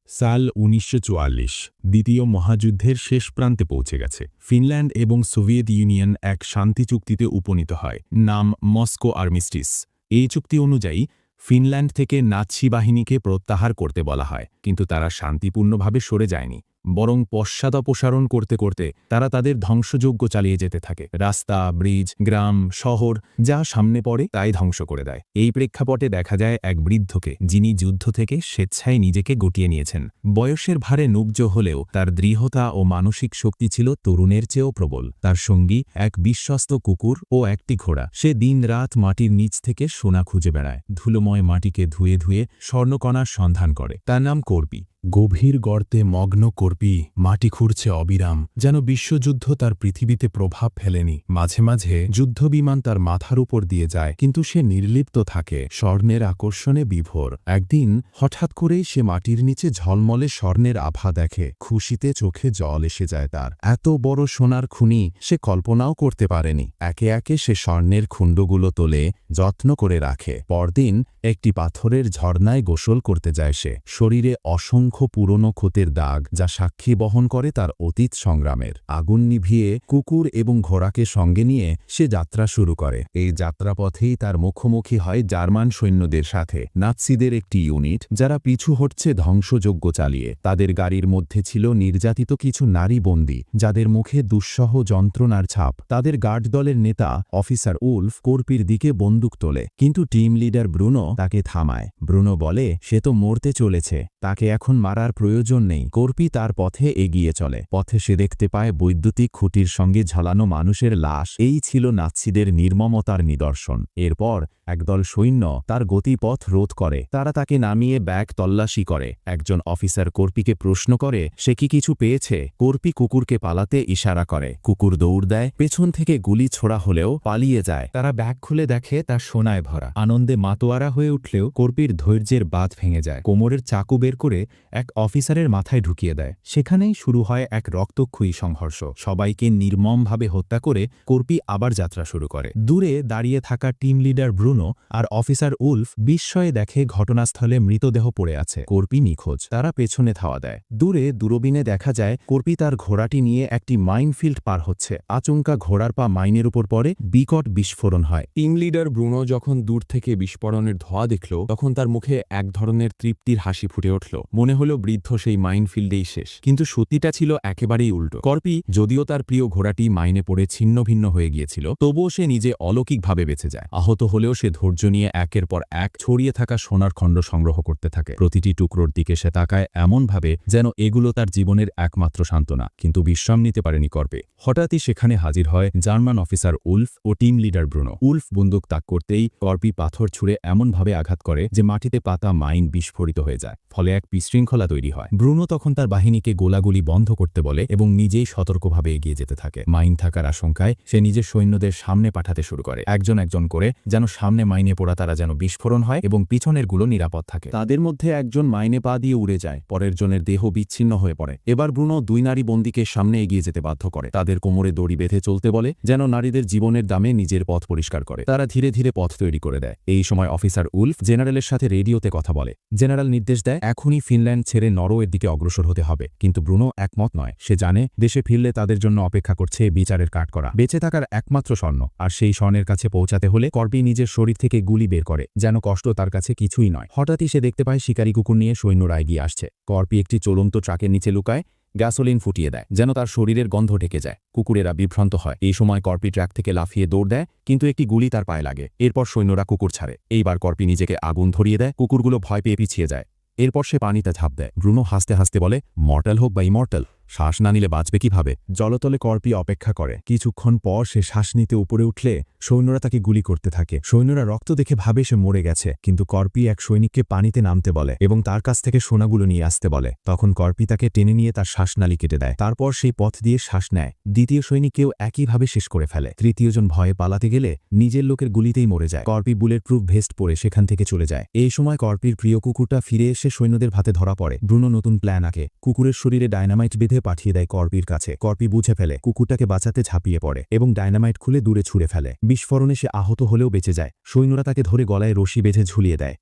সাল ১৯৪৪ দ্বিতীয় মহাযুদ্ধের শেষ প্রান্তে পৌঁছে গেছে। ফিনল্যান্ড এবং সোভিয়েত ইউনিয়ন এক শান্তি চুক্তিতে উপনীত হয়, নাম মস্কো আর্মিস্টিস। এই চুক্তি অনুযায়ী ফিনল্যান্ড থেকে নাৎসি বাহিনীকে প্রত্যাহার করতে বলা হয়, কিন্তু তারা শান্তিপূর্ণভাবে সরে যায়নি, বরং পশ্চাদপসারণ করতে করতে তারা তাদের ধ্বংসযজ্ঞ চালিয়ে যেতে থাকে। রাস্তা, ব্রিজ, গ্রাম, শহর যা সামনে পড়ে তাই ধ্বংস করে দেয়। এই প্রেক্ষাপটে দেখা যায় এক বৃদ্ধকে, যিনি যুদ্ধ থেকে স্বেচ্ছায় নিজেকে গুটিয়ে নিয়েছেন। বয়সের ভারে নুব্জ হলেও তার দৃঢ়তা ও মানসিক শক্তি ছিল তরুণের চেয়েও প্রবল। তার সঙ্গী এক বিশ্বস্ত কুকুর ও একটি ঘোড়া। সে দিনরাত মাটির নিচ থেকে সোনা খুঁজে বেড়ায়, ধুলোময় মাটিকে ধুয়ে ধুয়ে স্বর্ণকণার সন্ধান করে। তার নাম কর্পি। গভীর গর্তে মগ্ন কর্পি মাটি খুঁড়ছে অবিরাম, যেন বিশ্বযুদ্ধ তার পৃথিবীতে প্রভাব ফেলেনি। মাঝে মাঝে যুদ্ধবিমান তার মাথার উপর দিয়ে যায়, কিন্তু সে নির্লিপ্ত থাকে, স্বর্ণের আকর্ষণে বিভোর। একদিন হঠাৎ করেই সে মাটির নিচে ঝলমলে স্বর্ণের আভা দেখে। খুশিতে চোখে জল এসে যায় তার। এত বড় সোনার খুনি সে কল্পনাও করতে পারেনি। একে একে সে স্বর্ণের খুণ্ডগুলো তোলে, যত্ন করে রাখে। পরদিন একটি পাথরের ঝর্ণায় গোসল করতে যায় সে। শরীরে অসংখ্য পুরনো ক্ষতের দাগ, যা সাক্ষী বহন করে তার অতীত সংগ্রামের। আগুন নিভিয়ে কুকুর এবং ঘোড়াকে সঙ্গে নিয়ে সে যাত্রা শুরু করে। এই যাত্রাপথেই তার মুখোমুখি হয় জার্মান সৈন্যদের সাথে, নাৎসিদের একটি ইউনিট, যারা পিছু হটছে ধ্বংসযজ্ঞ চালিয়ে। তাদের গাড়ির মধ্যে ছিল নির্যাতিত কিছু নারী বন্দী, যাদের মুখে দুঃসহ যন্ত্রণার ছাপ। তাদের গার্ড দলের নেতা অফিসার উলফ কর্পির দিকে বন্দুক তোলে, কিন্তু টিম লিডার ব্রুনো তাকে থামায়। ব্রুনো বলে সে তো মরতে চলেছে, তাকে এখন মারার প্রয়োজন নেই। কর্পি তার পথে এগিয়ে চলে। পথে সে দেখতে পায় বৈদ্যুতিক খুঁটির সঙ্গে ঝালানো মানুষের লাশ। এই ছিল নাৎসিদের নির্মমতার নিদর্শন। এরপর একদল সৈন্য তার গতিপথ রোধ করে। তারা তাকে নামিয়ে ব্যাগ তল্লাশি করে। একজন অফিসার কর্পিকে প্রশ্ন করে সে কি কিছু পেয়েছে। কর্পি কুকুরকে পালাতে ইশারা করে। কুকুর দৌড় দেয়, পেছন থেকে গুলি ছোড়া হলেও পালিয়ে যায়। তারা ব্যাগ খুলে দেখে তা সোনায় ভরা। আনন্দে মাতোয়ারা হয়ে উঠলেও কর্পির ধৈর্যের বাঁধ ভেঙে যায়। কোমরের চাকু বের করে এক অফিসারের মাথায় ঢুকিয়ে দেয়। সেখানেই শুরু হয় এক রক্তক্ষয়ী সংঘর্ষ। সবাইকে নির্মমভাবে হত্যা করে কর্পি আবার যাত্রা শুরু করে। দূরে দাঁড়িয়ে থাকা টিম লিডার ব্রুনো আর অফিসার উলফ বিস্ময়ে দেখে ঘটনাস্থলে মৃতদেহ পড়ে আছে। কর্পি নিখোঁজ। তারা পেছনে ধাওয়া দেয়। দূরে দূরবীনে দেখা যায় কর্পি তার ঘোড়াটি নিয়ে একটি মাইনফিল্ড পার হচ্ছে। আচমকা ঘোড়ার পা মাইনের উপর পড়ে, বিকট বিস্ফোরণ হয়। টিম লিডার ব্রুনো যখন দূর থেকে বিস্ফোরণের ধোঁয়া দেখল, তখন তার মুখে এক ধরনের তৃপ্তির হাসি ফুটে উঠল। মনে হলো বৃদ্ধ সেই মাইনফিল্ডেই শেষ। কিন্তু সত্যিটা ছিল একেবারেই উল্টো। কর্পি, যদিও তার প্রিয় ঘোড়াটি মাইনে পড়ে ছিন্ন ভিন্ন হয়ে গিয়েছিল, তবুও সে নিজে অলৌকিকভাবে বেঁচে যায়। আহত হলেও সে ধৈর্য নিয়ে একের পর এক ছড়িয়ে থাকা সোনার খণ্ড সংগ্রহ করতে থাকে। প্রতিটি টুকরোর দিকে সে তাকায় এমনভাবে যেন এগুলো তার জীবনের একমাত্র সান্ত্বনা। কিন্তু বিশ্রাম নিতে পারেনি কর্পে। হঠাৎই সেখানে হাজির হয় জার্মান অফিসার উলফ ও টিম লিডার ব্রুনো। উলফ বন্দুক তাক করতেই কর্পি পাথর ছুঁড়ে এমনভাবে আঘাত করে যে মাটিতে পাতা মাইন বিস্ফোরিত হয়ে যায়। ফলে এক বিশৃঙ্খলা তৈরি হয়। ব্রুনো তখন তার বাহিনীকে গোলাগুলি বন্ধ করতে বলে এবং নিজেই সতর্কভাবে এগিয়ে যেতে থাকে। মাইন থাকার আশঙ্কায় সে নিজের সৈন্যদের সামনে পাঠাতে শুরু করে, একজন একজন করে, যেন সামনে মাইনে পড়া তারা যেন বিস্ফোরণ হয় এবং পিছনের গুলো নিরাপদ থাকে। তাদের মধ্যে একজন মাইনে পা দিয়ে উড়ে যায়, পরের জনের দেহ বিচ্ছিন্ন হয়ে পড়ে। এবার ব্রুনো দুই নারী বন্দীকে সামনে এগিয়ে যেতে বাধ্য করে। তাদের কোমরে দড়ি বেঁধে চলতে বলে, যেন নারীদের জীবনের দামে নিজের পথ পরিষ্কার করে। তারা ধীরে ধীরে পথ তৈরি করে দেয়। এই সময় অফিসার উলফ জেনারেলের সাথে রেডিওতে কথা বলে। জেনারেল নির্দেশ দেয় এখনই ফিনল্যান্ড ছেড়ে নরওয়ের দিকে অগ্রসর হতে হবে। কিন্তু ব্রুনো একমত নয়। সে জানে দেশে ফিরলে তাদের জন্য অপেক্ষা করছে বিচারের কাঠকড়া, বেঁচে থাকার একমাত্র স্বর্ণ। আর সেই স্বর্ণের কাছে পৌঁছাতে হলে কর্পি নিজের শরীর থেকে গুলি বের করে, যেন কষ্ট তার কাছে কিছুই নয়। হঠাৎই সে দেখতে পায় শিকারী কুকুর নিয়ে সৈন্যরা এগিয়ে আসছে। কর্পি একটি চলন্ত ট্রাকের নিচে লুকায়, গ্যাসোলিন ফুটিয়ে দেয়, যেন তার শরীরের গন্ধ ঢেকে যায়। কুকুরেরা বিভ্রান্ত হয়। এই সময় কর্পি ট্র্যাক থেকে লাফিয়ে দৌড় দেয়, কিন্তু একটি গুলি তার পায়ে লাগে। এরপর সৈন্যরা কুকুর ছাড়ে। এইবার কর্পি নিজেকে আগুন ধরিয়ে দেয়। কুকুরগুলো ভয় পেয়ে পিছিয়ে যায়। এরপর সে পানিতে ঝাঁপ দেয়। ব্রুনো হাসতে হাসতে বলে, মর্টাল হোক বা ইমর্টাল, শ্বাস না নিলে বাঁচবে কিভাবে। জলতলে কর্পি অপেক্ষা করে। কিছুক্ষণ পর সে শ্বাস নিতে উপরে উঠলে সৈন্যরা তাকে গুলি করতে থাকে। সৈন্যরা রক্ত দেখে ভাবে সে মরে গেছে, কিন্তু কর্পি এক সৈনিককে পানিতে নামতে বলে এবং তার কাছ থেকে সোনাগুলো নিয়ে আসতে বলে। তখন কর্পি তাকে টেনে নিয়ে তার শ্বাসনালী কেটে দেয়। তারপর সেই পথ দিয়ে শ্বাস নেয়। দ্বিতীয় সৈনিককেও একইভাবে শেষ করে ফেলে। তৃতীয়জন ভয়ে পালাতে গেলে নিজের লোকের গুলিতেই মরে যায়। কর্পি বুলেট প্রুফ ভেস্ট পরে সেখান থেকে চলে যায়। এই সময় কর্পির প্রিয় কুকুরটা ফিরে এসে সৈন্যদের ভাতে ধরা পড়ে। ব্রুনো নতুন প্ল্যান আঁকে। কুকুরের শরীরে ডায়নামাইট বেঁধে ধুয়ে পাঠিয়ে দেয় কর্পির কাছে। কর্পি বুঝে ফেলে, কুকুরটাকে বাঁচাতে ঝাঁপিয়ে পড়ে এবং ডায়নামাইট খুলে দূরে ছুঁড়ে ফেলে। বিস্ফোরণে সে আহত হলেও বেঁচে যায়। সৈন্যরা তাকে ধরে গলায় রশি বেঁধে ঝুলিয়ে দেয়।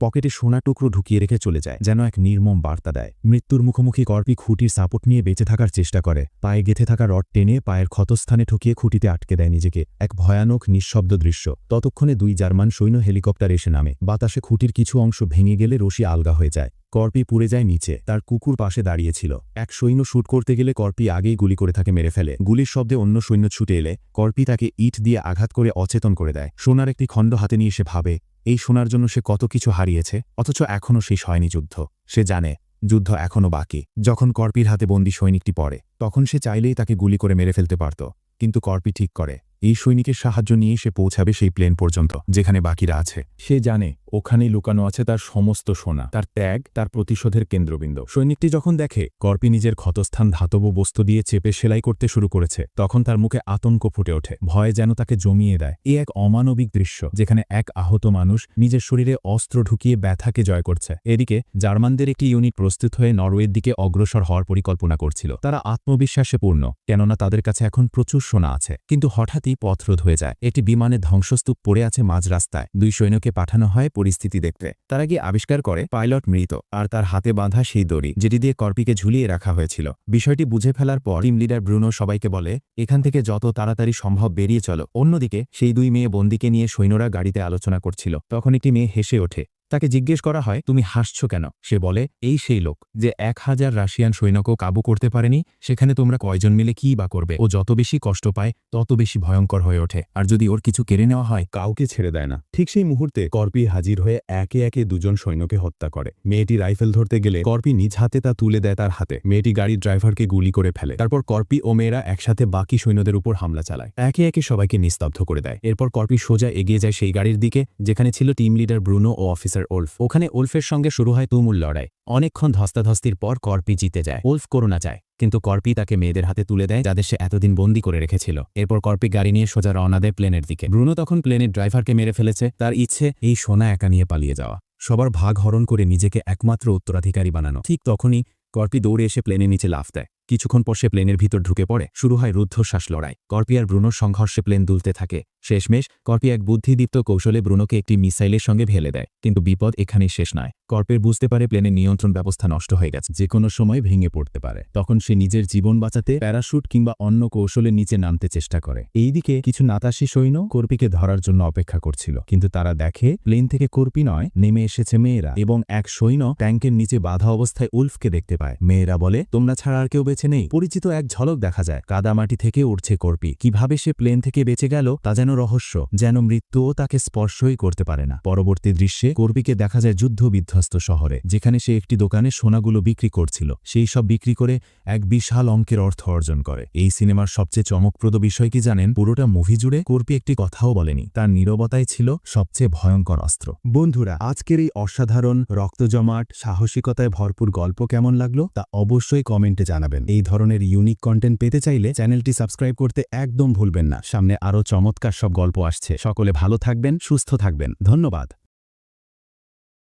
পকেটে সোনা টুকরো ঢুকিয়ে রেখে চলে যায়, যেন এক নির্মম বার্তা দেয়। মৃত্যুর মুখোমুখি কর্পি খুঁটির সাপোর্ট নিয়ে বেঁচে থাকার চেষ্টা করে। পায়ে গেঁথে থাকা রড টেনে পায়ের ক্ষতস্থানে ঠকিয়ে খুঁটিতে আটকে দেয় নিজেকে। এক ভয়ানক নিঃশব্দ দৃশ্য। ততক্ষণে 2 জার্মান সৈন্য হেলিকপ্টার এসে নামে। বাতাসে খুঁটির কিছু অংশ ভেঙে গেলে রশি আলগা হয়ে যায়। কর্পি পুড়ে যায় নিচে। তার কুকুর পাশে দাঁড়িয়েছিল। এক সৈন্য শুট করতে গেলে কর্পি আগেই গুলি করে তাকে মেরে ফেলে। গুলির শব্দে অন্য সৈন্য ছুটে এলে কর্পি তাকে ইট দিয়ে আঘাত করে অচেতন করে দেয়। সোনার একটি খণ্ড হাতে নিয়ে সে ভাবে, এই সোনার জন্য সে কত কিছু হারিয়েছে, অথচ এখনও শেষ হয়নি যুদ্ধ। সে জানে যুদ্ধ এখনও বাকি। যখন কর্পির হাতে বন্দী সৈনিকটি পড়ে, তখন সে চাইলেই তাকে গুলি করে মেরে ফেলতে পারত, কিন্তু কর্পি ঠিক করে এই সৈনিকের সাহায্য নিয়ে সে পৌঁছাবে সেই প্লেন পর্যন্ত যেখানে বাকিরা আছে। সে জানে ওখানেই লুকানো আছে তার সমস্ত সোনা, তার ত্যাগ, তার প্রতিশোধের কেন্দ্রবিন্দু। সৈনিকটি যখন দেখে কর্পি নিজের ক্ষতস্থান ধাতব বস্তু দিয়ে চেপে সেলাই করতে শুরু করেছে, তখন তার মুখে আতঙ্ক ফুটে ওঠে। ভয় যেন তাকে জমিয়ে দেয়। এ এক অমানবিক দৃশ্য, যেখানে এক আহত মানুষ নিজের শরীরে অস্ত্র ঢুকিয়ে ব্যথাকে জয় করছে। এদিকে জার্মানদের একটি ইউনিট প্রস্তুত হয়ে নরওয়ের দিকে অগ্রসর হওয়ার পরিকল্পনা করছিল। তারা আত্মবিশ্বাসে পূর্ণ, কেননা তাদের কাছে এখন প্রচুর সোনা আছে। কিন্তু হঠাৎই পথরোধ হয়ে যায়। একটি বিমানের ধ্বংসস্তূপ পড়ে আছে মাঝ রাস্তায়। 2 সৈন্যকে পাঠানো হয় পরিস্থিতি দেখতে। তারা গিয়ে আবিষ্কার করে পাইলট মৃত, আর তার হাতে বাঁধা সেই দড়ি যেটি দিয়ে কর্পিকে ঝুলিয়ে রাখা হয়েছিল। বিষয়টি বুঝে ফেলার পর টিম লিডার ব্রুনো সবাইকে বলে, এখান থেকে যত তাড়াতাড়ি সম্ভব বেরিয়ে চলো। অন্যদিকে সেই 2 মেয়ে বন্দীকে নিয়ে সৈন্যরা গাড়িতে আলোচনা করছিল। তখন একটি মেয়ে হেসে ওঠে। তাকে জিজ্ঞেস করা হয়, তুমি হাসছ কেন? সে বলে, এই সেই লোক যে 1000 রাশিয়ান সৈন্যকেও কাবু করতে পারেনি। সেখানে তোমরা কয়জন মিলে কি বা করবে? ও যত বেশি কষ্ট পায় তত বেশি ভয়ঙ্কর হয়ে ওঠে, আর যদি ওর কিছু কেড়ে নেওয়া হয় কাউকে ছেড়ে দেয় না। ঠিক সেই মুহূর্তে কর্পি হাজির হয়ে একে একে 2 জন সৈন্যকে হত্যা করে। মেয়েটি রাইফেল ধরতে গেলে কর্পি নিজ হাতে তা তুলে দেয় তার হাতে। মেয়েটি গাড়ির ড্রাইভারকে গুলি করে ফেলে। তারপর কর্পি ও মেয়েরা একসাথে বাকি সৈন্যদের উপর হামলা চালায়, একে একে সবাইকে নিস্তব্ধ করে দেয়। এরপর কর্পি সোজা এগিয়ে যায় সেই গাড়ির দিকে যেখানে ছিল টিম লিডার ব্রুনো ও অফিসার ওলফ। ওখানে ওলফের সঙ্গে শুরু হয় তুমুল লড়াই। অনেকক্ষণ ধস্তাধস্তির পর কর্পি জিতে যায়। ওলফ করোনা চায়, কিন্তু কর্পি তাকে মেয়েদের হাতে তুলে দেয় যাদের সে এতদিন বন্দী করে রেখেছিল। এরপর কর্পি গাড়ি নিয়ে সোজা রওনা দেয় প্লেনের দিকে। ব্রুনো তখন প্লেনের ড্রাইভারকে মেরে ফেলেছে। তার ইচ্ছে এই সোনা একা নিয়ে পালিয়ে যাওয়া, সবার ভাগ হরণ করে নিজেকে একমাত্র উত্তরাধিকারী বানানো। ঠিক তখনই কর্পি দৌড়ে এসে প্লেনের নিচে লাফ দেয়। কিছুক্ষণ পর সে প্লেনের ভিতর ঢুকে পড়ে। শুরু হয় রুদ্ধশ্বাস লড়াই। কর্পি আর ব্রুনোর সংঘর্ষে প্লেন দুলতে থাকে। শেষমেশ কর্পি এক বুদ্ধিদীপ্ত কৌশলে ব্রুনোকে একটি মিসাইলের সঙ্গে ফেলে দেয়। কিন্তু বিপদ এখানেই শেষ নয়। কর্পের বুঝতে পারে প্লেনের নিয়ন্ত্রণ ব্যবস্থা নষ্ট হয়ে গেছে, যে কোনো সময় ভেঙে পড়তে পারে। তখন সে নিজের জীবন বাঁচাতে প্যারাশুট কিংবা অন্য কৌশলের নিচে নামতে চেষ্টা করে। এইদিকে কিছু নাতাশী সৈন্য কর্পিকে ধরার জন্য অপেক্ষা করছিল, কিন্তু তারা দেখে প্লেন থেকে কর্পি নয়, নেমে এসেছে মেয়েরা, এবং এক সৈন্য ট্যাঙ্কের নিচে বাঁধা অবস্থায় উলফকে দেখতে পায়। মেয়েরা বলে, তোমরা ছাড়া আর কেউ বেঁচে নেই। পরিচিত এক ঝলক দেখা যায়। কাদামাটি থেকে উঠছে কর্পি। কিভাবে সে প্লেন থেকে বেঁচে গেল তা যেন রহস্য, যেন মৃত্যুও তাকে স্পর্শই করতে পারে না। পরবর্তী দৃশ্যে কর্পিকে দেখা যায় যুদ্ধবিধ্বস্ত শহরে, যেখানে সে একটি দোকানে সোনাগুলো বিক্রি করছিল। সেই সব বিক্রি করে এক বিশাল অঙ্কের অর্থ অর্জন করে। এই সিনেমার সবচেয়ে চমকপ্রদ বিষয় কি জানেন? পুরোটা মুভি জুড়ে কর্পি একটি কথাও বলেনি। তার নীরবতাই ছিল সবচেয়ে ভয়ঙ্কর অস্ত্র। বন্ধুরা, আজকের এই অসাধারণ, রক্তজমাট, সাহসিকতায় ভরপুর গল্প কেমন লাগলো তা অবশ্যই কমেন্টে জানাবেন। এই ধরনের ইউনিক কন্টেন্ট পেতে চাইলে চ্যানেলটি সাবস্ক্রাইব করতে একদম ভুলবেন না। সামনে আরও চমৎকার সব গল্প আসছে। সকলে ভালো থাকবেন, সুস্থ থাকবেন। ধন্যবাদ।